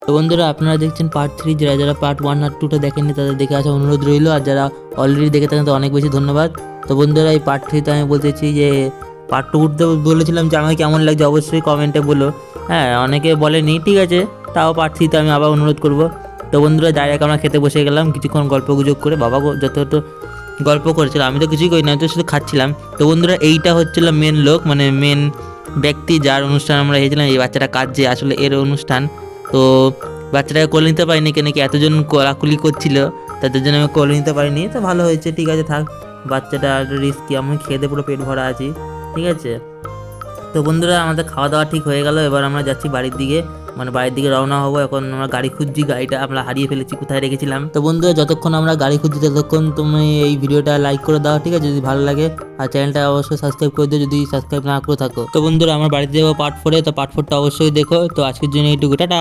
তো বন্ধুরা আপনারা দেখছেন পার্ট 3, যারা যারা পার্ট 1 আর 2টা দেখেননি তাদের দেখে আসা অনুরোধ রইল, আর যারা অলরেডি দেখে থাকেন তো অনেক বেশি ধন্যবাদ। তো বন্ধুরা এই পার্ট 3তে আমি বলতেছি যে পার্ট 2 উঠতে বলেছিলাম যে আমাকে কেমন লাগছে অবশ্যই কমেন্টে বলো। হ্যাঁ, অনেকে বলেনি, ঠিক আছে, তাও পার্ট 3তে আমি আবার অনুরোধ করব। তো বন্ধুরা ডাইরেক্ট আমরা খেতে বসে গেলাম, কিছুক্ষণ গল্প গুজব করে। বাবা যত গল্প করেছিল, আমি তো কিছুই করি না, আমি তো শুধু খাচ্ছিলাম। তো বন্ধুরা এইটা হচ্ছিল মেন লোক, মানে মেন ব্যক্তি যার অনুষ্ঠান আমরা হয়েছিলাম, এই বাচ্চাটা কাজ যে আসলে এর অনুষ্ঠান। তো বাচ্চাটাকে কোলে নিতে পারিনি, কেন কি এতজন কোলাকুলি করছিল, তাদের জন্য আমি কোলে নিতে পারিনি। তো ভালো হয়েছে, ঠিক আছে থাক, বাচ্চাটা রিস্কি, আমি খেতে পুরো পেট ভরা আছি, ঠিক আছে। তো বন্ধুরা আমাদের খাওয়া দাওয়া ঠিক হয়ে গেল, এবার আমরা যাচ্ছি বাড়ির দিকে, মানে বাড়ির দিকে রওনা হবো। এখন আমরা গাড়ি খুঁজছি, গাড়িটা আমরা হারিয়ে ফেলেছি, কোথায় রেখেছিলাম। তো বন্ধুরা যতক্ষণ আমরা গাড়ি খুঁজছি ততক্ষণ তুমি এই ভিডিওটা লাইক করে দাও, ঠিক আছে, যদি ভালো লাগে, আর চ্যানেলটা অবশ্যই সাবস্ক্রাইব করে দিও যদি সাবস্ক্রাইব না করে থাকো। তো বন্ধুরা আমার বাড়িতে যাবো পার্ট 4-এ, তো পার্ট 4টা অবশ্যই দেখো। তো আজকের জন্য এইটুকু, টাটা।